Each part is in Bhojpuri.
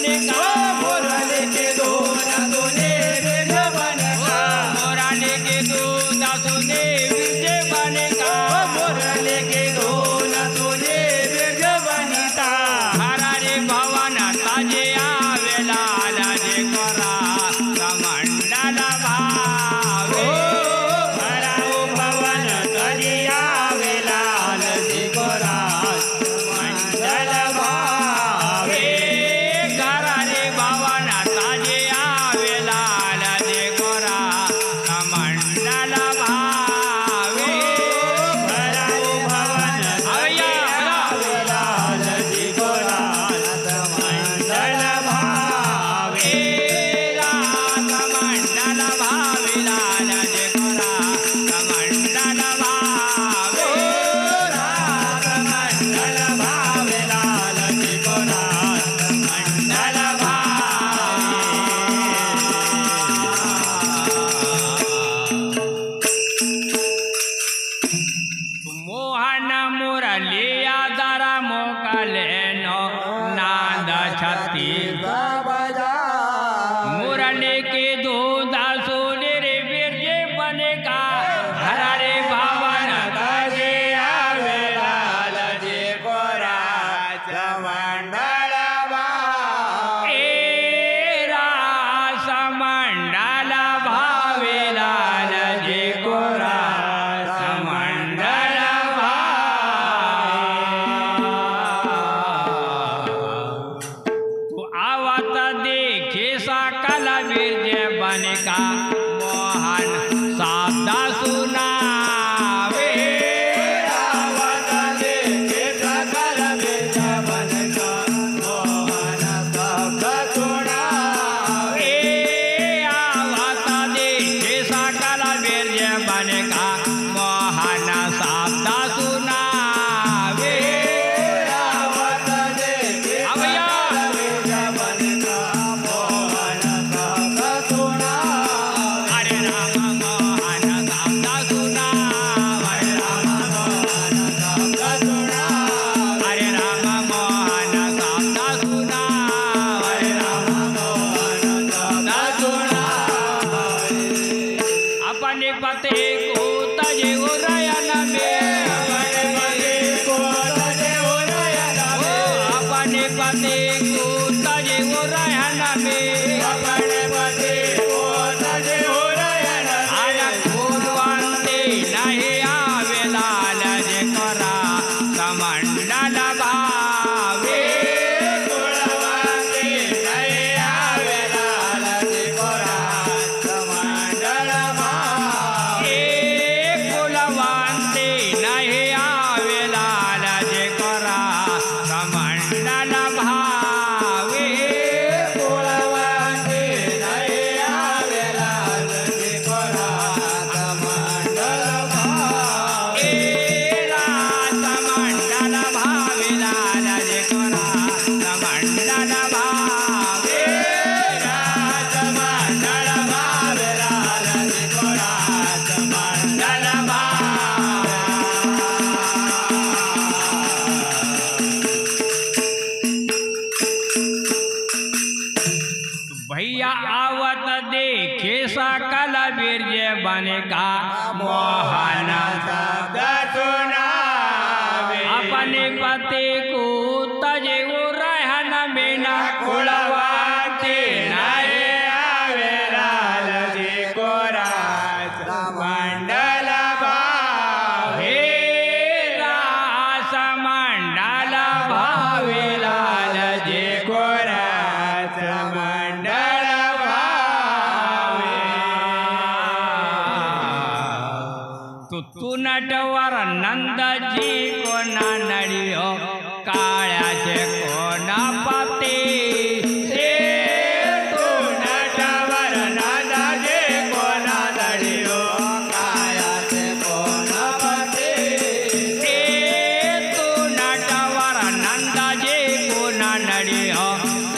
बने का मुरली के दूध सुने बिरज बने का मुरली के दूध सुने बिरज बने का मुरली के दूध सुने बिरज बनिता हरा रे भवन ताजे आवेला लाजे करा कमंडल भावे भराऊ भवन तजिया वेलाल जिगोरा मंडल भावे हरा रे भवन ताजे आवेला लाजे करा कमंडल भावे भराऊ भवन अय्या वेलाल जिगोरा मंडल भावे कमंडल भावे लाजे करा कमंडल भावे मंडल भावे लाल जिगोरा मंडल मोहन मुरली आदरा मोकले नो नाद छती बजा मुरली के दूध सुने रे बिरज बने का हरा रे भवन तजे आवेलाल जिगोरा मंडल भावे ए रास मंडल भावे लाल जे कोरा मंडल तू आवत देखे सकल बिरज बन का मोहन सादा सुनावे आवत देखे सकल बिरज बन का मोहन शब्द सुनावे ए आवत देखे सकल बिरज बन का मोहन सादा सुनावे आवत देखे अवया बिरज बन का मोहन शब्द सुनावे हरे राम मोहन सादा सुनावे हरे राम मोहन शब्द सुनावे हरे राम मोहन सादा सुनावे अपने पते को तजे उरयन में अपने पति को तजे उरयन में अपने पते को तजे उरयन में अपने पति को तजे उरयन में आया खुदवंते नहीं आवेला लजे करा कमंडल भावे कुलवंती नहीं आवेला जिगोरा मंडल भावे ए कुलवंते नहीं आवेला लजे करा कमंडल भावे कुलवंती नहीं आवेला जिगोरा मंडल भावे ए रास मंडल भावे लजे करा कमंडल भावे मंडल भावे लाल जिगोरा मंडल भैया आवत देखे सकल बिरज बन का मोहन शब्द सुनावे अपने पति को तजे रहन बिना कुलवंती नहीं आवेला जिगोरा मंडल भावे हे रास मंडल भावे लाल जे जिगोरा मंडल भावे तू नटवर नंद जी को ना नडियो काळ्याचे कोणा पते तू नटवर नादाजे कोणा दडियो कायाचे कोण पते तू नटवर नंद जे कोणा नडियो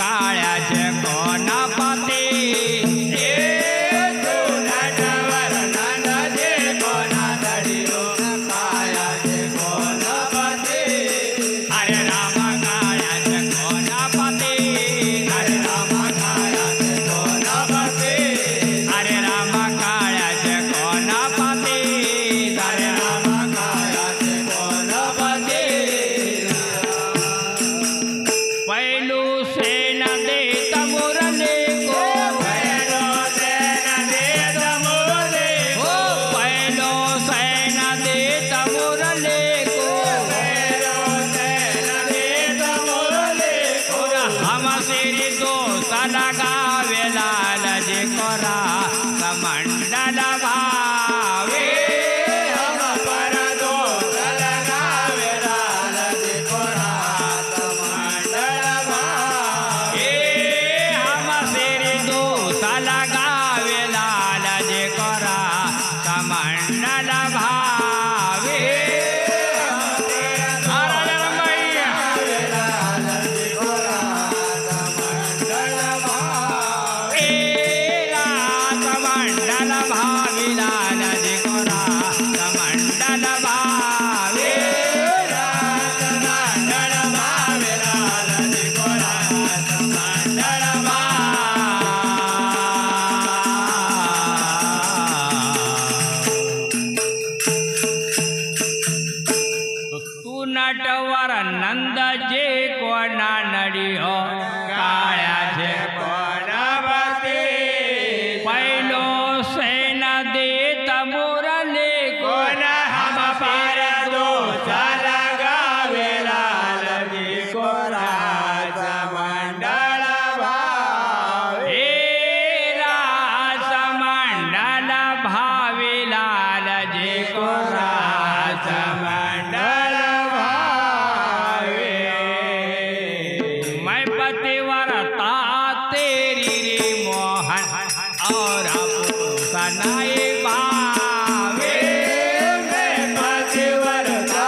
काळ्याचे कोणा पते तू नटवर नादाजे कोणा दडियो कायाचे कोण लगावे लाल जी कोरा कमंडल भावे हम पर दोष लगावे लाल जी कोरा कमंडल भावे हम सिर दोष लगावे लाल जी कोरा कमंडल भावे नटवर नंद जे कोणा नडियो काळ्या जे कोणावते पहिलो सेन देत मुरले कोण हम पर दोष लगावे लाल जी कोरा कमंडल भावे रास मंडल भावी लाल जे कोरा कमंडल भावे मैं पतिव्रता तेरी रे मोहन और सनाए भावे मैं पतिव्रता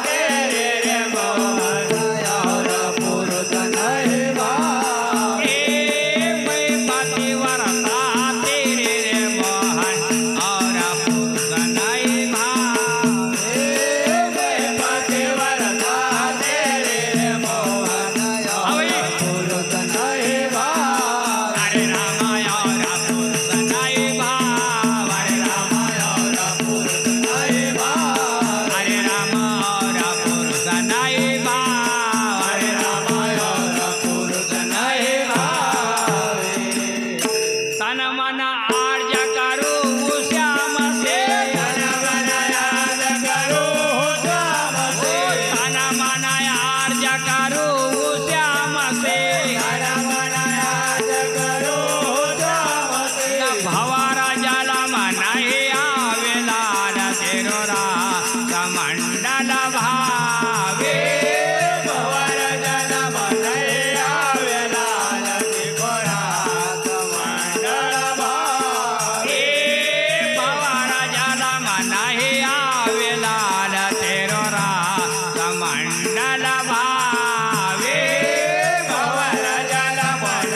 तेरे रे मोहन और पुरुष नहीं भावे मैं पतिव्रता तेरे रे मोहन और सनाए भावे मैं पतिव्रता तेरे रे मोहन और पुरुष नहीं भावे हरे रामाय और सनाए भाव हरे रामाय और पुरुष नहीं भावे हरे राम और सनाए भाव हरे राम और पुरुष नहीं भावे तन मन आर्य करो श्याम से तन मन याद करो श्याम से तन मन आर्य करो श्याम से तन मन याद करो श्याम से भवर जल मन आवे लाल तेरो रा कमंडल भावे भवर जन मन आवे लाल जी कोरा कमंडल भावे भवर जल मन आवे लाल तेरो रा कमंडल भावे भवर जन मन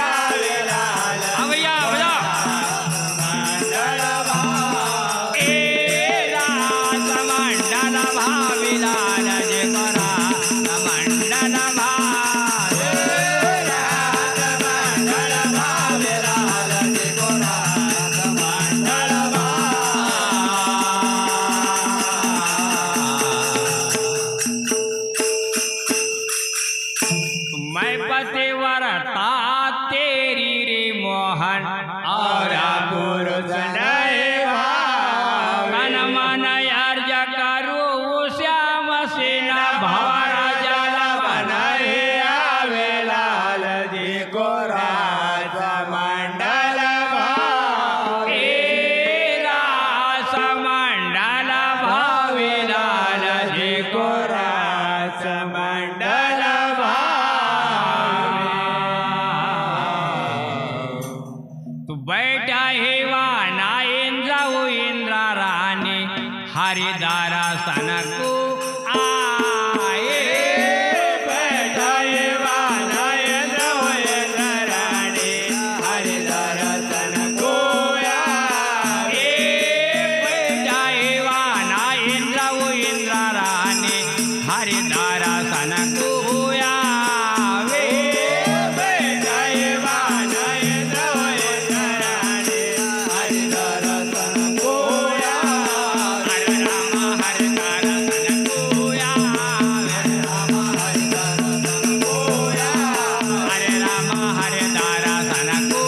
आवे लाल अवया अवया कमंडल भावे कमंडल भावी लाल जे करा कमंडल भावे कमंडल भावे लाल जी कोरा कमंडल मैं पतिव्रता तेरी रे मोहन और पुरुष नहीं भावे मन मन अर्ज करो श्याम से न भवर जल बनाए आवे लाल जी कोरा कमंडल भावे रास मंडल भावी लाल जे कोरा कमंडल भावे तू बैठा हेवा ना इंद्राऊ इंद्रा रानी हरिदारा सनको आए बैठाए वाला राणी हरिदार तन गोया बैठा हेवा ना इंद्राऊ इंद्रा रानी हरिदारा सनको आवे बैठाए वाला राणी हरिदार तन गोया हरे राम हरे दारा सनको आवे हरे राम हरे दारा सनको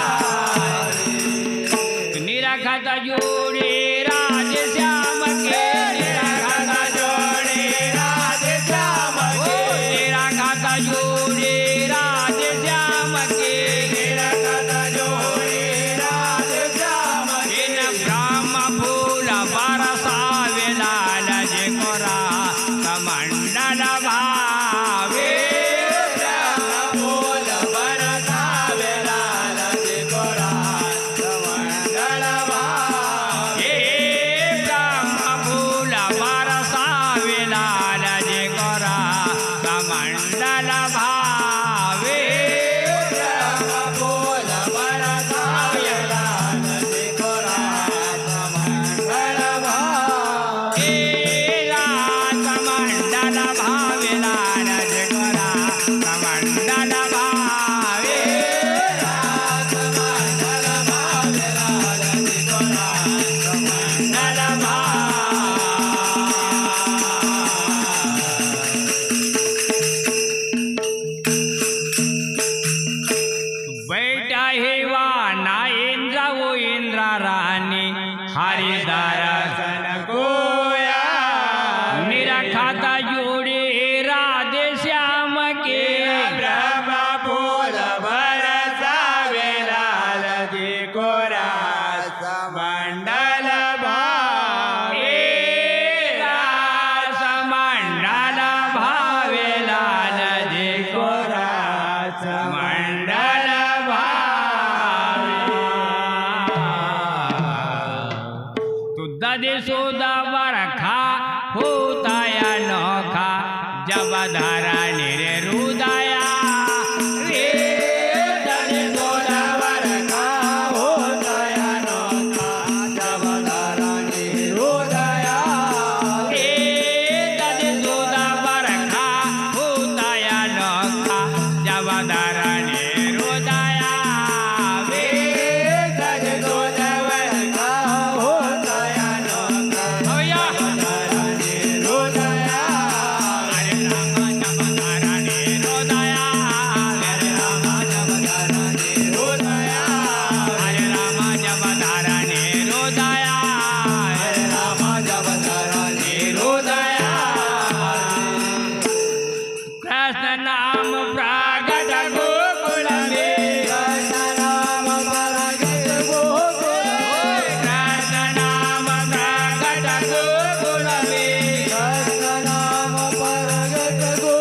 आए निरखत जोड़े राज श्याम के निरखत जोड़े राज श्याम के कमंडल भावे बोल बरसावे लाल चिकोरा कमंडल भावे फूल बरसावे लाल चिकोरा कमंडल भावे बोल बरसावे लाल चिकोरा कमंडल भावे कमंडल भावे लाल चिकोरा कमंडल भावे बैठा हेवा ना इंद्र वो इंद्र रानी हरिदार गोया निरखाता जोड़े राधे श्याम के ब्रह्म बोल बरसावे लाल चिकोरा कमंडल भावे मंडल भावे लाल जी कोरा मंडल तुद्धा दिसोदा बरखा होता या नोखा जब धारा निरे रुदया रे तने गोला बरका होता या नोखा जब धरणी रुदया रे तने सोदा बरखा होता या नोखा जब धारा निरे रुदया वे तने गोला बरका होता या नोखा होया धरणी रुदया हरे राम जब धारा निरे रुदया हरे राम जब धारा निरे रुदया हरे राम जब धारा निरे रुदया राम जब धरणी रुदया कृष्ण नाम प्रागट गोकुल में नाम परगट गोकुल कृष्ण नाम प्रागट गोकुल में नाम परगट गोकुल